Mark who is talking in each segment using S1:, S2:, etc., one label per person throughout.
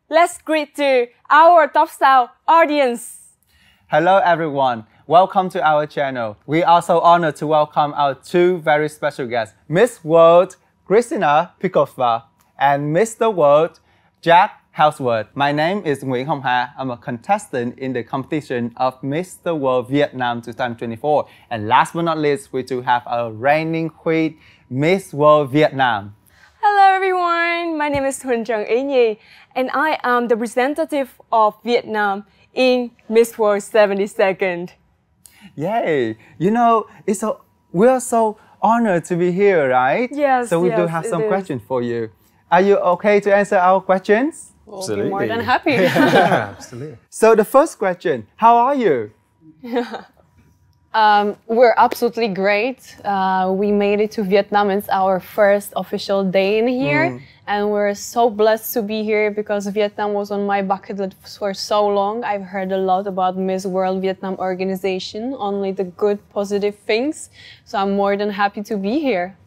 S1: let's greet to our top style audience.
S2: Hello everyone, welcome to our channel. We are so honored to welcome our two very special guests, Miss World Krystina Pyszkova and Mr. World Jack Houseworth. My name is Nguyễn Hồng Hà. I'm a contestant in the competition of Mr. World Vietnam 2024. And last but not least, we do have our reigning queen, Miss World Vietnam.
S1: Hello everyone, my name is Ý Nhi and I am the representative of Vietnam in Miss World 72nd.
S2: Yay! You know, we are so honored to be here, right?
S1: Yes.
S2: So we do have some questions for you. Are you okay to answer our questions?
S1: We'll be more than happy.
S3: Yeah, absolutely.
S2: So the first question, how are you?
S4: We're absolutely great. We made it to Vietnam. It's our first official day in here. And we're so blessed to be here because Vietnam was on my bucket list for so long. I've heard a lot about Miss World Vietnam organization, only the good, positive things. So I'm more than happy to be here.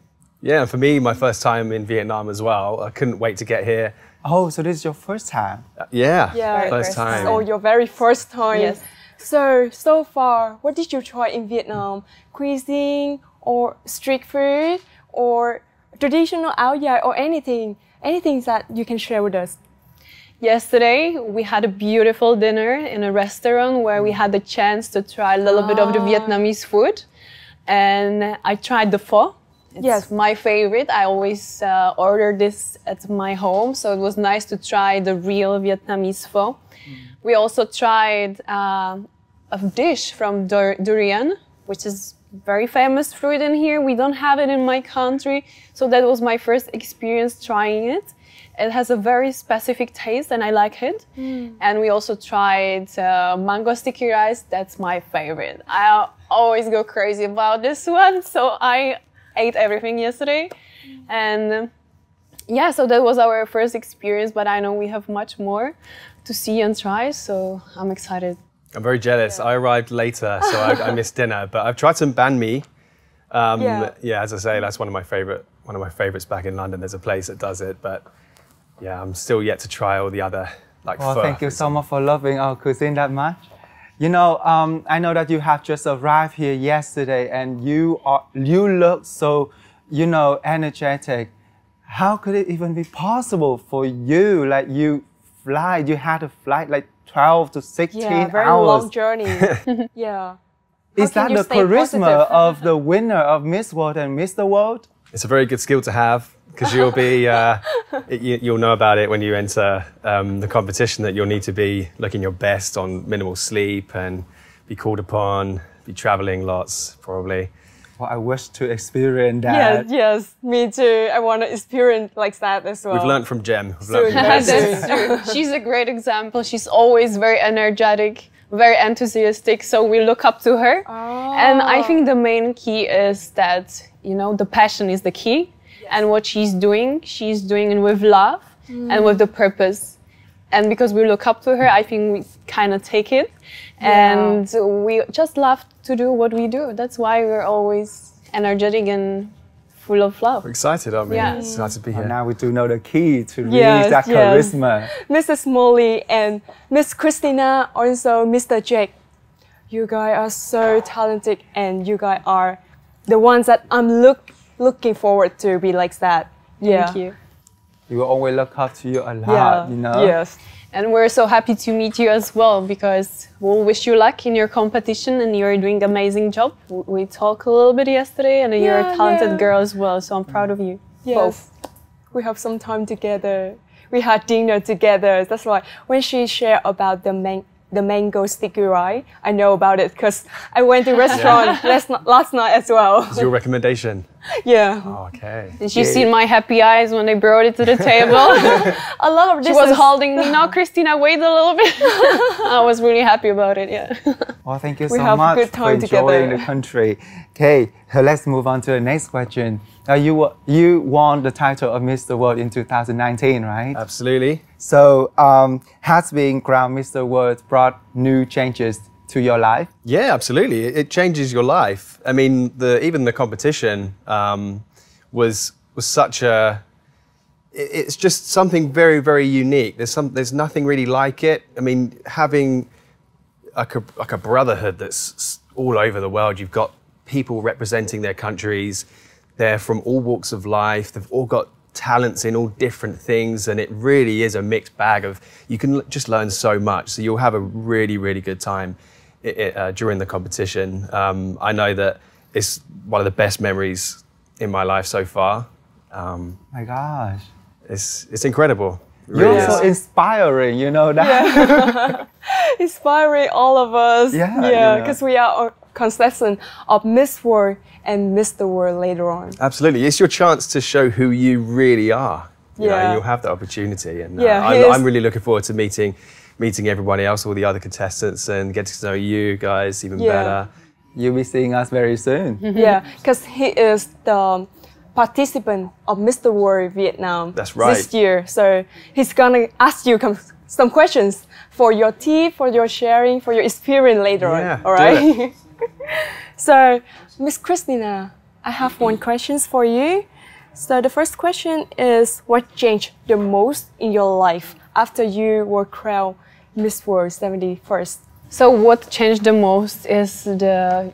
S3: Yeah, for me, my first time in Vietnam as well. I couldn't wait to get here.
S2: Oh, so this is your first time?
S3: Yeah, first time.
S1: Oh, your very first time.
S4: Yes.
S1: So far, what did you try in Vietnam? Cuisine or street food or traditional áo dài or anything that you can share with us?
S4: Yesterday, we had a beautiful dinner in a restaurant where we had the chance to try a little bit of the Vietnamese food. And I tried the pho. It's my favorite. I always order this at my home, so it was nice to try the real Vietnamese pho. We also tried a dish from durian, which is very famous fruit in here. We don't have it in my country, so that was my first experience trying it. It has a very specific taste and I like it. And we also tried mango sticky rice. That's my favorite. I always go crazy about this one, so I ate everything yesterday. And yeah, so that was our first experience, but I know we have much more to see and try, so I'm excited.
S3: I'm very jealous. I arrived later, so I missed dinner, but I've tried some banh mi. Yeah, as I say, that's one of my favorites back in London. There's a place that does it, but yeah, I'm still yet to try all the other pho.
S2: Thank you so much for loving our cuisine that much. You know, I know that you have just arrived here yesterday and you look so, energetic. How could it even be possible for you? Like you had a flight like 12 to 16 hours.
S1: Very long journey. Yeah.
S2: Is that the charisma of the winner of Miss World and Mr. World?
S3: It's a very good skill to have because you'll be, you'll know about it when you enter the competition that you'll need to be looking your best on minimal sleep and be called upon, be traveling lots probably.
S2: Well, I wish to experience that.
S1: Yes, me too. I want to experience like that as well.
S3: We've learned from Jem.
S4: That's true. She's a great example. She's always very energetic, very enthusiastic, so we look up to her. And I think the main key is that, the passion is the key. And what she's doing it with love and with the purpose. And because we look up to her, I think we kind of take it. And we just love to do what we do. That's why we're always energetic and full of love.
S3: We're excited, aren't we?
S4: Yeah.
S3: It's nice to be here.
S2: And now we do know the key to reach that charisma.
S1: Mrs. Molly and Miss Krystina, also Mr. Jake. You guys are so talented and you guys are the ones that I'm looking forward to be like that.
S4: Thank you.
S2: We will always look up to you a lot,
S1: Yes.
S4: And we're so happy to meet you as well because we'll wish you luck in your competition and you're doing an amazing job. We talked a little bit yesterday and you're a talented girl as well, so I'm proud of you.
S1: Yes.
S4: Both.
S1: We have some time together. We had dinner together. That's why when she shared about the mango sticky rice, I know about it because I went to restaurant last night as well.
S3: Is your recommendation?
S1: Yeah.
S3: Oh, okay.
S4: Did you see my happy eyes when they brought it to the table?
S1: A lot of
S4: She was holding me. No, Krystina, wait a little bit. I was really happy about it, yeah.
S2: Well, thank you
S1: We
S2: so
S1: have
S2: much
S1: good
S2: for
S1: time
S2: enjoying
S1: together.
S2: the country. Okay, let's move on to the next question. You won the title of Mr. World in 2019, right?
S3: Absolutely.
S2: So, has being crowned Mr. World brought new changes to your life?
S3: Yeah, absolutely. It changes your life. I mean, even the competition was such a it's just something very, very unique. There's nothing really like it. I mean, having like a brotherhood that's all over the world. You've got people representing their countries. They're from all walks of life. They've all got talents in all different things, and it really is a mixed bag of, you can just learn so much. So you'll have a really, really good time during the competition. I know that it's one of the best memories in my life so far.
S2: My gosh.
S3: It's incredible.
S2: You're so inspiring, you know that?
S1: Yeah. Inspiring all of us.
S2: Yeah,
S1: because we are contestant of Miss World and Mr. World later on.
S3: Absolutely. It's your chance to show who you really are. You know, you'll have that opportunity. And I'm really looking forward to meeting everybody else, all the other contestants, and getting to know you guys even better.
S2: You'll be seeing us very soon.
S1: Yeah, because he is the participant of Mr. World Vietnam this year. So he's gonna ask you some questions for your tea, for your sharing, for your experience later on. All right. So, Miss Krystina, I have one question for you. So the first question is, what changed the most in your life after you were crowned Miss World 71st?
S4: So what changed the most is the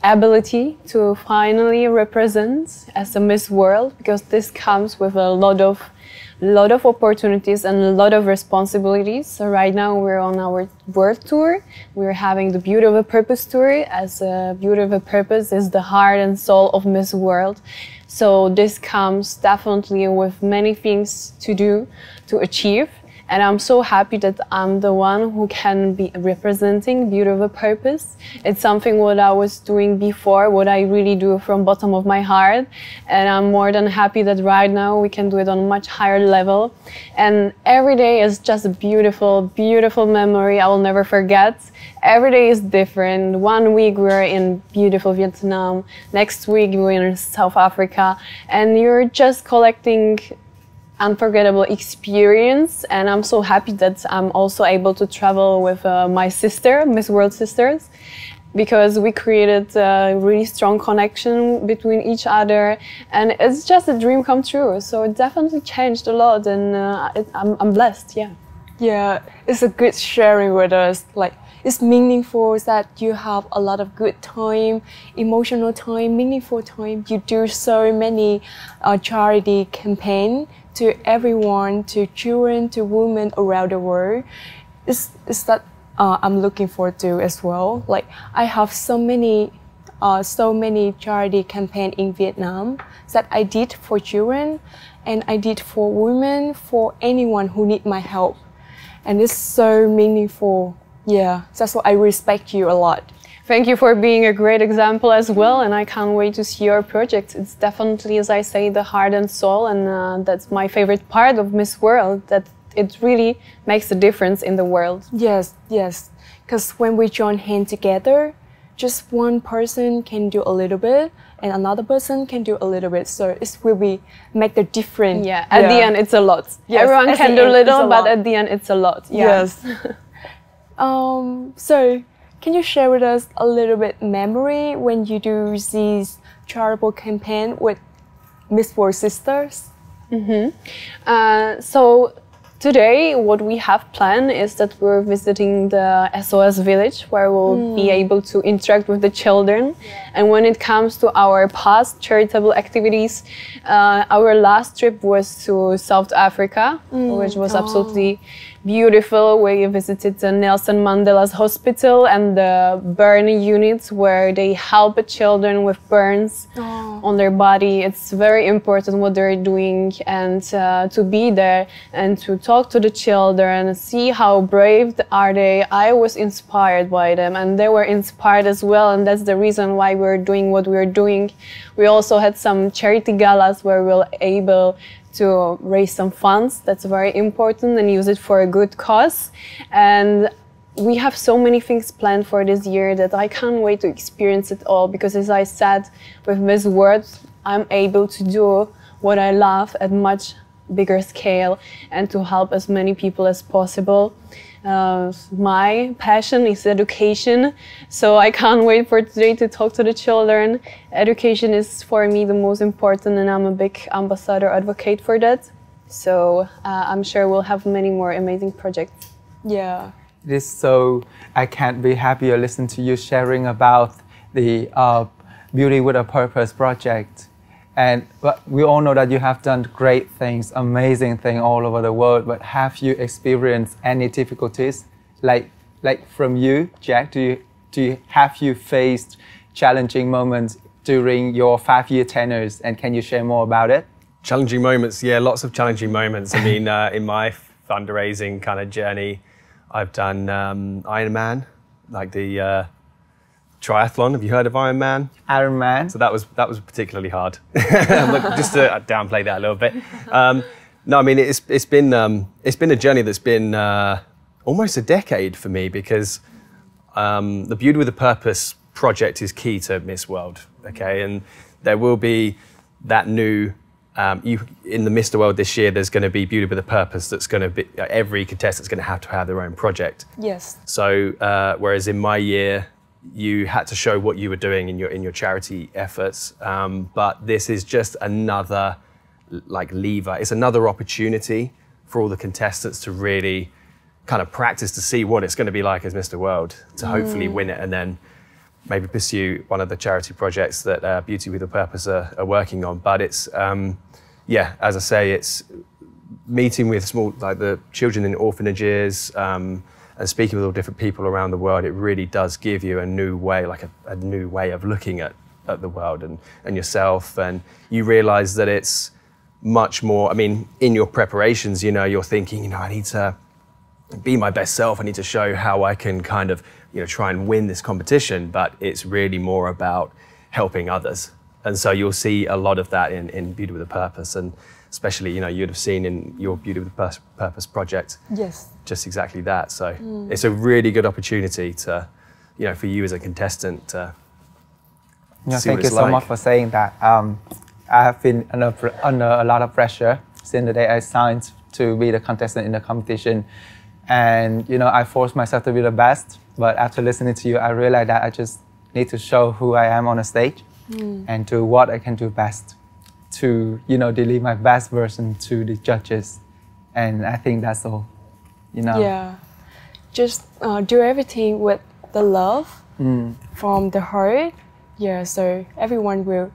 S4: ability to finally represent as a Miss World, because this comes with a lot of opportunities and a lot of responsibilities. So right now we're on our world tour. We're having the Beauty of a Purpose tour, as Beauty of a Purpose is the heart and soul of Miss World. So this comes definitely with many things to do, to achieve. And I'm so happy that I'm the one who can be representing Beauty of a Purpose. It's something what I was doing before, what I really do from bottom of my heart. And I'm more than happy that right now we can do it on a much higher level. And every day is just a beautiful, beautiful memory I will never forget. Every day is different. 1 week we're in beautiful Vietnam. Next week we're in South Africa. And you're just collecting unforgettable experience, and I'm so happy that I'm also able to travel with my sister, Miss World Sisters, because we created a really strong connection between each other, and it's just a dream come true. So it definitely changed a lot, and I'm blessed.
S1: Yeah, it's a good sharing with us. Like, it's meaningful that you have a lot of good time, emotional time, meaningful time. You do so many charity campaigns to everyone, to children, to women around the world. It's that I'm looking forward to as well. Like, I have so many charity campaigns in Vietnam that I did for children, and I did for women, for anyone who need my help. And it's so meaningful. Yeah, that's why I respect you a lot.
S4: Thank you for being a great example as well, and I can't wait to see your project. It's definitely, as I say, the heart and soul, and that's my favorite part of Miss World, that it really makes a difference in the world.
S1: Yes, because when we join hands together, just one person can do a little bit, and another person can do a little bit, so it will make the difference.
S4: Yeah, at the end it's a lot. Yes, everyone can do little, but at the end it's a lot.
S1: Yes. So, can you share with us a little bit memory when you do this charitable campaign with Miss World Sisters?
S4: So today what we have planned is that we're visiting the SOS village, where we'll be able to interact with the children. And when it comes to our past charitable activities, our last trip was to South Africa, which was absolutely beautiful. We visited the Nelson Mandela's hospital and the burn units, where they help children with burns on their body. It's very important what they're doing, and to be there and to talk to the children, see how brave are they. I was inspired by them, and they were inspired as well, and that's the reason why we're doing what we're doing. We also had some charity galas where we were able to raise some funds. That's very important, and use it for a good cause. And we have so many things planned for this year that I can't wait to experience it all, because as I said, with Miss World, I'm able to do what I love at much bigger scale and to help as many people as possible. My passion is education, so I can't wait for today to talk to the children. Education is for me the most important, and I'm a big ambassador advocate for that. So I'm sure we'll have many more amazing projects.
S1: Yeah.
S2: It is so, I can't be happier listening to you sharing about the Beauty with a Purpose project. And but we all know that you have done great things, amazing things all over the world, but have you experienced any difficulties? Like from you, Jack, have you faced challenging moments during your 5-year tenures, and can you share more about it?
S3: Challenging moments, yeah, lots of challenging moments. I mean, in my fundraising kind of journey, I've done Ironman, like the triathlon. Have you heard of Ironman?
S2: Ironman.
S3: So that was particularly hard. Just to downplay that a little bit. No, I mean it's been a journey that's been almost a decade for me, because the Beauty with a Purpose project is key to Miss World. Okay, and there will be that new. In the Mr. World this year, there's going to be Beauty with a Purpose. That's going to be every contestant's going to have their own project.
S1: Yes.
S3: So whereas in my year, you had to show what you were doing in your charity efforts, but this is just another lever. It's another opportunity for all the contestants to really kind of practice to see what it's going to be like as Mr. World, to hopefully win it, and then maybe pursue one of the charity projects that Beauty with a Purpose are working on. But it's, yeah, as I say, it's meeting with the children in orphanages, and speaking with all different people around the world. It really does give you a new way, a new way of looking at the world and yourself. And you realize that it's much more, I mean, in your preparations, you're thinking, I need to be my best self. I need to show how I can kind of, try and win this competition, but it's really more about helping others. And so you'll see a lot of that in Beauty with a Purpose, and especially, you'd have seen in your Beauty with a Purpose project.
S1: Yes.
S3: Just exactly that. So it's a really good opportunity to, for you as a contestant to see
S2: thank
S3: what
S2: you
S3: it's
S2: so
S3: like.
S2: much for saying that. I have been under a lot of pressure since the day I signed to be the contestant in the competition. And, I forced myself to be the best. But after listening to you, I realized that I just need to show who I am on a stage and do what I can do best to, deliver my best version to the judges. And I think that's all,
S1: Yeah. Just do everything with the love from the heart. Yeah, so everyone will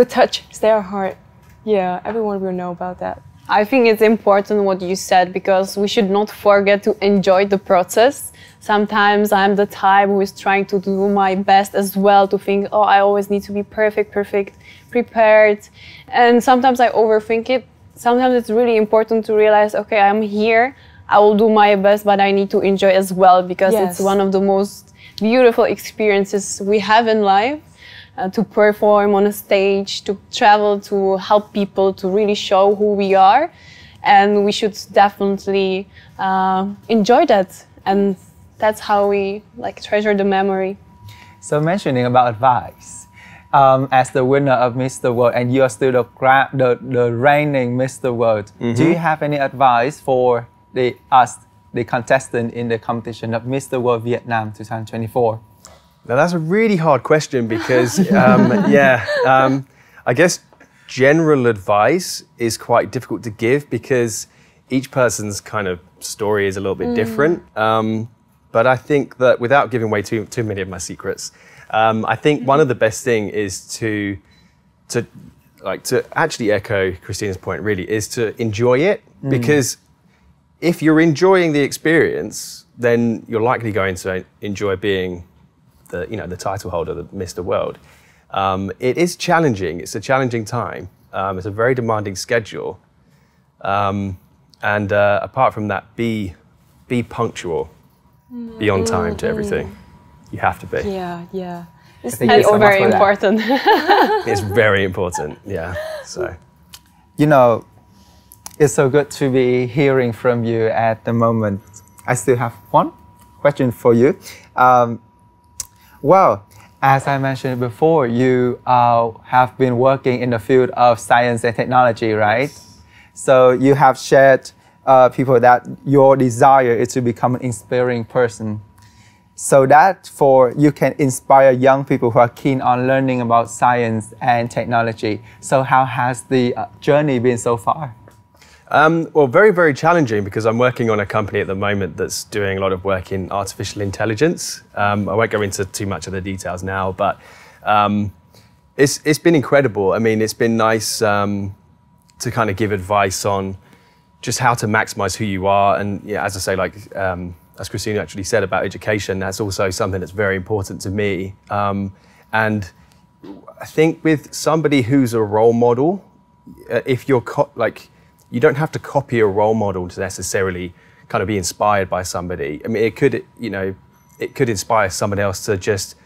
S1: touch their heart. Yeah, everyone will know about that.
S4: I think it's important what you said, because we should not forget to enjoy the process. Sometimes I'm the type who is trying to do my best as well, to think, oh, I always need to be perfect, prepared. And sometimes I overthink it. Sometimes it's really important to realize, okay, I'm here, I will do my best, but I need to enjoy as well, because it's one of the most beautiful experiences we have in life. To perform on a stage, to travel, to help people, to really show who we are. And we should definitely enjoy that. And that's how we treasure the memory.
S2: So mentioning about advice, as the winner of Mr. World, and you're still the reigning Mr. World, do you have any advice for the contestant in the competition of Mr. World Vietnam 2024?
S3: Now that's a really hard question, because, I guess general advice is quite difficult to give, because each person's kind of story is a little bit different. But I think that, without giving away too many of my secrets, I think one of the best thing is to actually echo Krystina's point, really, is to enjoy it, because if you're enjoying the experience, then you're likely going to enjoy being the title holder, the Mr. World. It is challenging. It's a challenging time. It's a very demanding schedule. And apart from that, be punctual. Be on time to everything. You have to be.
S1: Yeah.
S4: It's very important.
S3: It's very important, yeah. So,
S2: it's so good to be hearing from you at the moment. I still have one question for you. Well, as I mentioned before, you have been working in the field of science and technology, right? So you have shared people that your desire is to become an inspiring person. So that you can inspire young people who are keen on learning about science and technology. So how has the journey been so far?
S3: Well, very, very challenging because I'm working on a company at the moment that's doing a lot of work in artificial intelligence. I won't go into too much of the details now, but it's been incredible. I mean, it's been nice to kind of give advice on just how to maximize who you are. And yeah, as I say, like, as Krystina actually said about education, that's also something that's very important to me. And I think with somebody who's a role model, if you're you don't have to copy a role model to necessarily kind of be inspired by somebody. I mean, it could, you know, it could inspire somebody else to just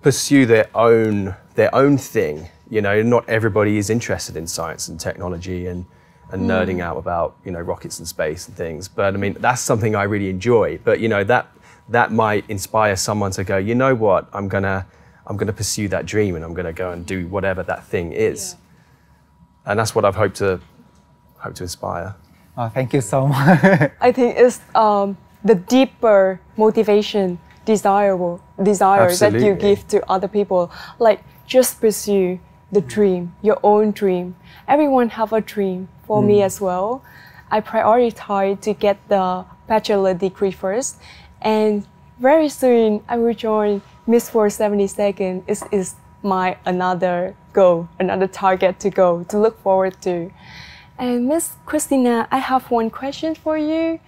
S3: pursue their own thing. You know, not everybody is interested in science and technology and nerding out about, you know, rockets and space and things. But I mean, that's something I really enjoy. But you know, that might inspire someone to go, you know what, I'm gonna pursue that dream and I'm gonna go and do whatever that thing is. Yeah. And that's what I've hoped to inspire.
S2: Oh, thank you so much.
S1: I think it's the deeper motivation, desire that you give to other people. Like, just pursue the dream, your own dream. Everyone have a dream. For me as well, I prioritize to get the bachelor degree first, and very soon I will join Miss World 72nd. Is my another goal, another target to look forward to. And Miss Krystina, I have one question for you.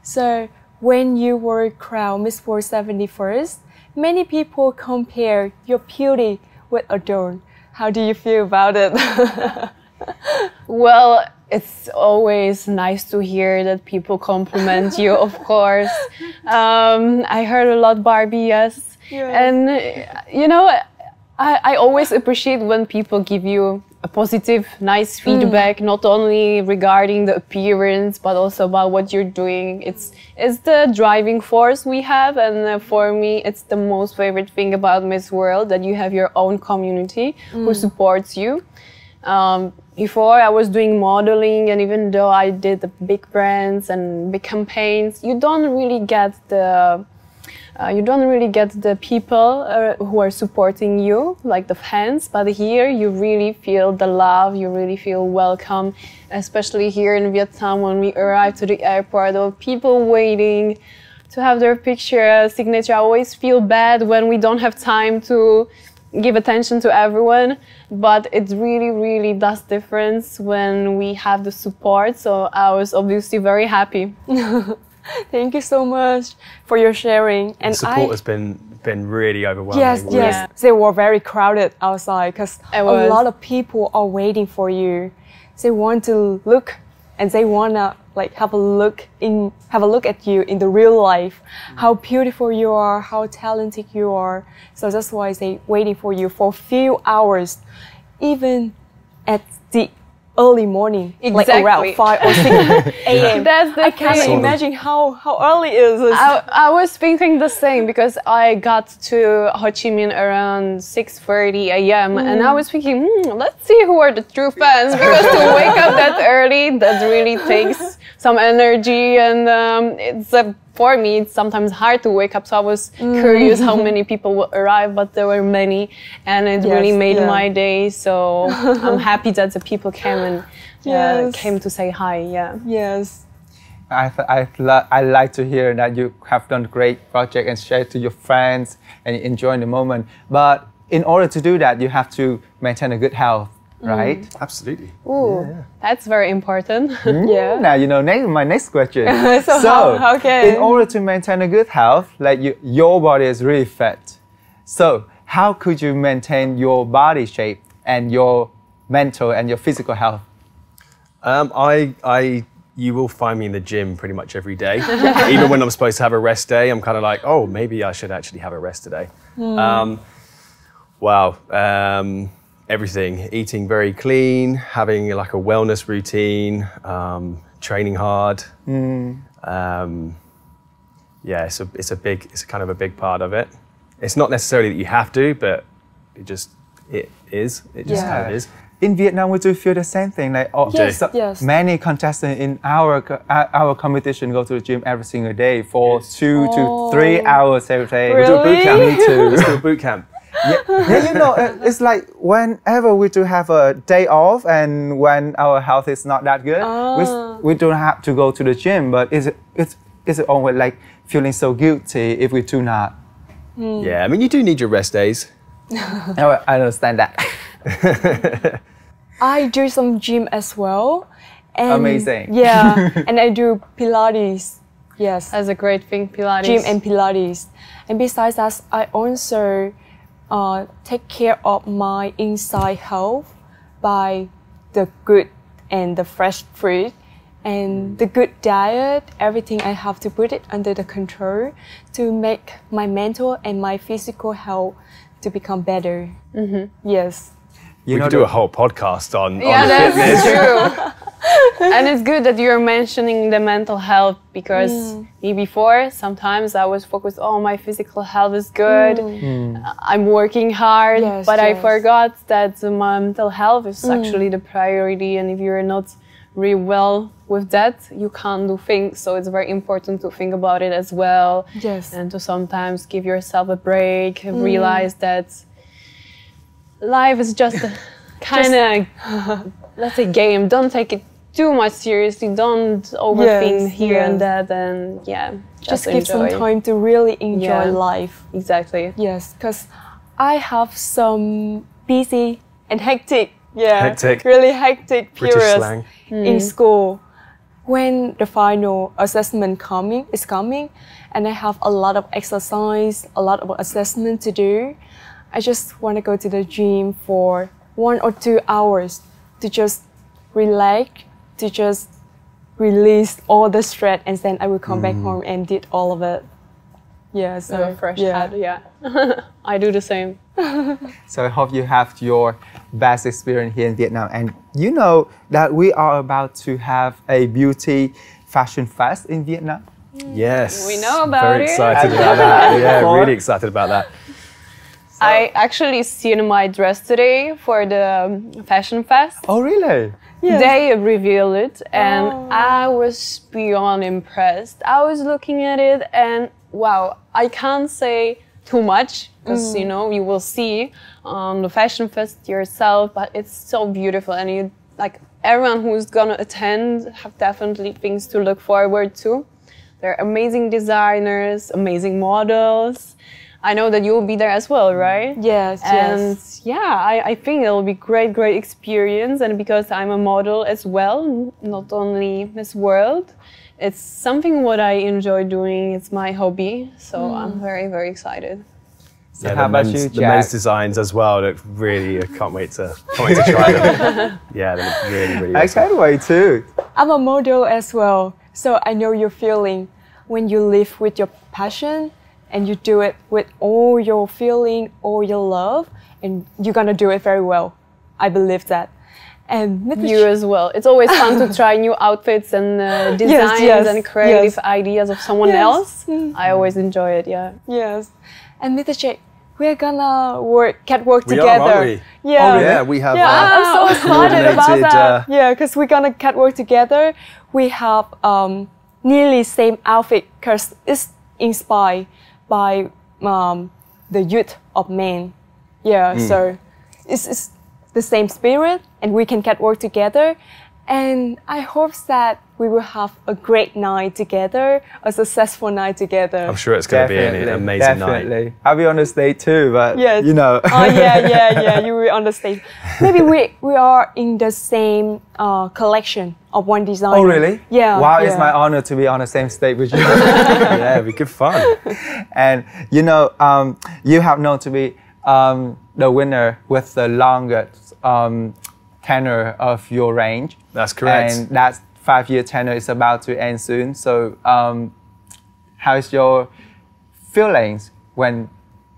S1: So when you were crowned Miss World 71st, many people compare your beauty with Adorn. How do you feel about it?
S4: Well, it's always nice to hear that people compliment you, of course. I heard a lot Barbie, yes. And, you know, I always appreciate when people give you a positive, nice feedback, not only regarding the appearance, but also about what you're doing. It's the driving force we have, and for me, it's the most favorite thing about Miss World, that you have your own community who supports you. Before I was doing modeling, and even though I did the big brands and big campaigns, you don't really get the people who are supporting you, like the fans. But here you really feel the love, you really feel welcome, especially here in Vietnam when we arrive to the airport, there are people waiting to have their picture, signature. I always feel bad when we don't have time to give attention to everyone, but it really, really does difference when we have the support. So I was obviously very happy.
S1: Thank you so much for your sharing. And
S3: the support has been really overwhelming.
S1: Yes,
S3: really.
S1: yes. They were very crowded outside because a lot of people are waiting for you. They want to look, and they wanna like have a look at you in the real life, how beautiful you are, how talented you are. So that's why they waiting for you for a few hours, even at the early morning, like around 5 or 6 a.m.
S4: That's the
S1: I can't imagine how early it is.
S4: I was thinking the same, because I got to Ho Chi Minh around 6:30 a.m. and I was thinking, let's see who are the true fans, because to wake up that early, that really takes some energy, and for me, it's sometimes hard to wake up, so I was curious how many people will arrive, but there were many, and it really made my day, so I'm happy that the people came and came to say hi,
S1: Yes.
S2: I like to hear that you have done a great project and share to your friends and enjoy the moment. But in order to do that, you have to maintain a good health, right?
S3: Absolutely.
S4: Ooh, that's very important.
S2: Now you know my next question.
S1: So
S2: in order to maintain a good health, like your body is really fit. So how could you maintain your body shape and your mental and your physical health?
S3: You will find me in the gym pretty much every day. Even when I'm supposed to have a rest day, I'm kind of like, oh, maybe I should actually have a rest today. Everything, eating very clean, having like a wellness routine, training hard. It's kind of a big part of it. It's not necessarily that you have to, but it is how it is.
S2: In Vietnam, we do feel the same thing. Like many contestants in our competition go to the gym every single day for 2 to 3 hours every day.
S1: Really?
S3: We do a boot camp. Me too. Let's do a boot camp.
S2: Yeah, you know, it's like whenever we do have a day off and when our health is not that good, we don't have to go to the gym. But is it always like feeling so guilty if we do not?
S3: Yeah, I mean, you do need your rest days.
S2: I understand that.
S1: I do some gym as well. And
S2: Amazing.
S1: Yeah, and I do Pilates. Yes.
S4: That's a great thing, Pilates.
S1: Gym and Pilates. And besides that, I also take care of my inside health by the good and the fresh fruit and the good diet. Everything I have to put it under the control to make my mental and my physical health to become better. Yes.
S3: We could do a whole podcast on
S4: that's
S3: fitness.
S4: true. And it's good that you're mentioning the mental health because me before, sometimes I was focused, oh, my physical health is good, I'm working hard, but I forgot that my mental health is actually the priority, and if you're not really well with that, you can't do things, so it's very important to think about it as well, and to sometimes give yourself a break and realize that life is just a kind of, let's say, game. Don't take it too much seriously. Don't overthink here and that, and
S1: just give some time to really enjoy life.
S4: Exactly.
S1: Yes, because I have some busy and hectic, really hectic periods in school. When the final assessment is coming, and I have a lot of exercise, a lot of assessment to do, I just want to go to the gym for 1 or 2 hours to just relax, to just release all the stress, and then I will come back home and did all of it. Yeah, so
S4: fresh head, I do the same.
S2: So I hope you have your best experience here in Vietnam. And you know that we are about to have a beauty fashion fest in Vietnam?
S3: Yes.
S4: We know about
S3: Very
S4: it.
S3: excited about that. Yeah, really excited about that.
S4: So, I actually seen my dress today for the fashion fest.
S2: Oh, really?
S1: Yes.
S4: They revealed it, and I was beyond impressed. I was looking at it, and wow, I can't say too much because you know, you will see the fashion fest yourself, but it's so beautiful, and you, like, everyone who's gonna attend have definitely things to look forward to. There are amazing designers, amazing models. I know that you'll be there as well, right?
S1: Yes,
S4: and I think it'll be great experience. And because I'm a model as well, not only Miss World, it's something what I enjoy doing. It's my hobby, so I'm very excited.
S2: So how about you, Jack?
S3: The men's designs as well look really. I can't wait to try them. Yeah, they look really
S2: I can't wait too.
S1: I'm a model as well, so I know your feeling when you live with your passion. And you do it with all your feeling, all your love, and you're gonna do it very well. I believe that. And
S4: you as well. It's always fun to try new outfits and designs and creative ideas of someone else. I always enjoy it.
S1: Yes. And Mr. Jack, we're gonna catwalk
S3: we
S1: together.
S3: Are, aren't we?
S1: Yeah.
S3: Oh yeah, we have.
S1: I'm so excited about that. Yeah, because we're gonna catwalk together. We have nearly same outfit because it's inspired by the youth of men. So it's the same spirit, and we can catwalk together. And I hope that we will have a great night together, a successful night together.
S3: I'm sure it's going to be an amazing night.
S2: I'll be on the stage too, but you know.
S1: Oh yeah, you will on the stage. Maybe we are in the same collection of one designer.
S2: Oh really?
S1: Yeah.
S2: Wow, it's my honor to be on the same stage with you.
S3: Yeah, it'd be good fun.
S2: And you know, you have known to be the winner with the longest tenure of your range.
S3: That's correct.
S2: And that 5-year tenure is about to end soon. So how's your feelings when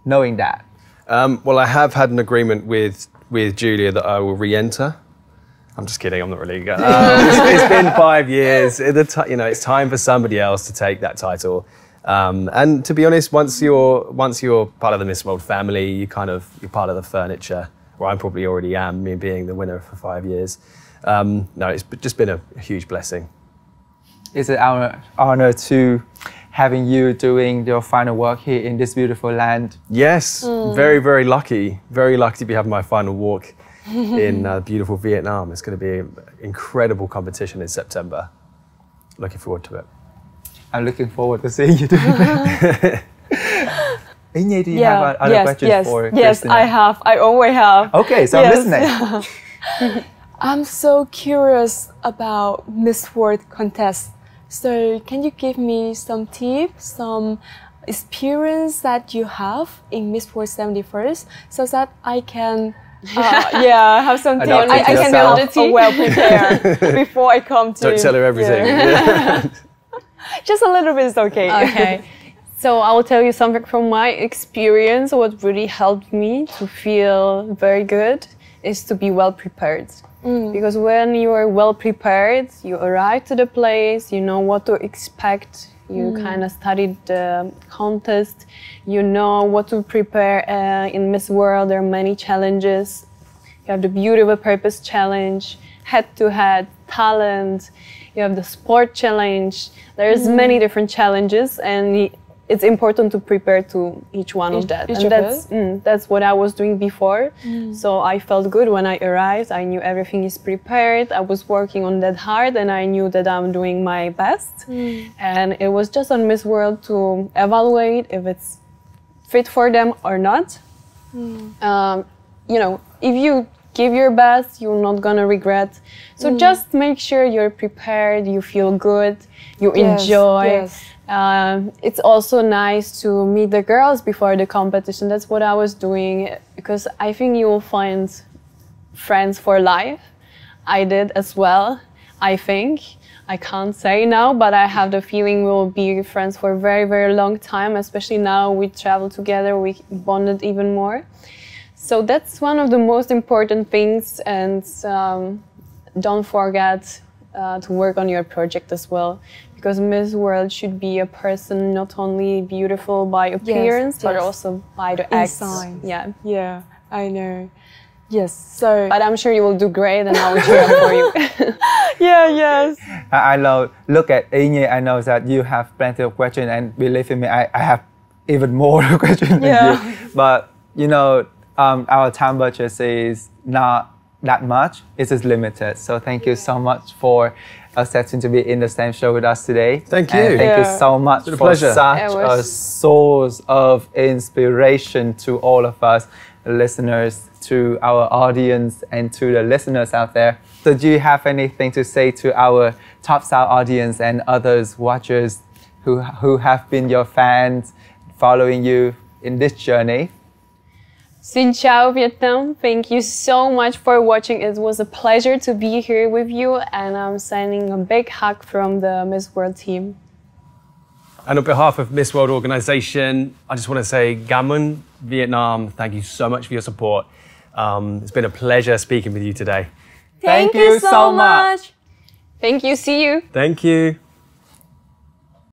S2: knowing that?
S3: Well, I have had an agreement with Julia that I will re-enter. I'm just kidding, I'm not really going. It's been 5 years. You know, it's time for somebody else to take that title. And to be honest, once you're part of the Miss World family, you're part of the furniture, where I probably already am, me being the winner for 5 years. No, it's just been a huge blessing.
S2: It's our honor to having you doing your final work here in this beautiful land.
S3: Yes, very, very lucky. Very lucky to be having my final walk in beautiful Vietnam. It's going to be an incredible competition in September. Looking forward to it.
S2: I'm looking forward to seeing you doing that. Ý Nhi, do you have other questions for Krystina?
S1: Yes, I have. I always have.
S2: Okay, so I'm listening.
S1: I'm so curious about Miss World contest. So can you give me some tips, some experience that you have in Miss World 71st, so that I can have some tips. I can build the team well prepared before I come to.
S3: Don't tell her everything.
S1: Yeah. Just a little bit is okay.
S4: Okay. So I will tell you something from my experience. What really helped me to feel very good is to be well prepared. Because when you are well prepared, you arrive to the place, you know what to expect, you kind of studied the contest, you know what to prepare. In Miss World, there are many challenges. You have the Beauty of a Purpose challenge, head-to-head, talent, you have the sport challenge. There's many different challenges, and it's important to prepare to each one of that. And that's what I was doing before. So I felt good when I arrived. I knew everything is prepared. I was working on that hard, and I knew that I'm doing my best. And it was just on Miss World to evaluate if it's fit for them or not. You know, if you give your best, you're not gonna regret. So just make sure you're prepared, you feel good, you enjoy. It's also nice to meet the girls before the competition. That's what I was doing, because I think you will find friends for life. I did as well, I think. I can't say now, but I have the feeling we will be friends for a very, very long time, especially now we travel together, we bonded even more. So that's one of the most important things, and don't forget to work on your project as well. Because Miss World should be a person not only beautiful by appearance, but also by the acts.
S1: Yeah, I know. Yes, so...
S4: But I'm sure you will do great, and I will cheer up for you.
S2: I know, look at Ý Nhi, I know that you have plenty of questions, and believe in me, I have even more questions than you. But, you know, our time budget is not that much, it is limited. So thank you so much for accepting to be in the same show with us today.
S3: Thank you.
S2: And thank you so much for such a source of inspiration to all of us, listeners, to our audience, and to the listeners out there. So do you have anything to say to our Top Style audience and others watchers who have been your fans, following you in this journey?
S4: Xin chào Vietnam. Thank you so much for watching. It was a pleasure to be here with you, and I'm sending a big hug from the Miss World team.
S3: And on behalf of Miss World Organization, I just want to say Cảm ơn Vietnam. Thank you so much for your support. It's been a pleasure speaking with you today.
S1: Thank you so much.
S4: Thank you. See you.
S3: Thank you.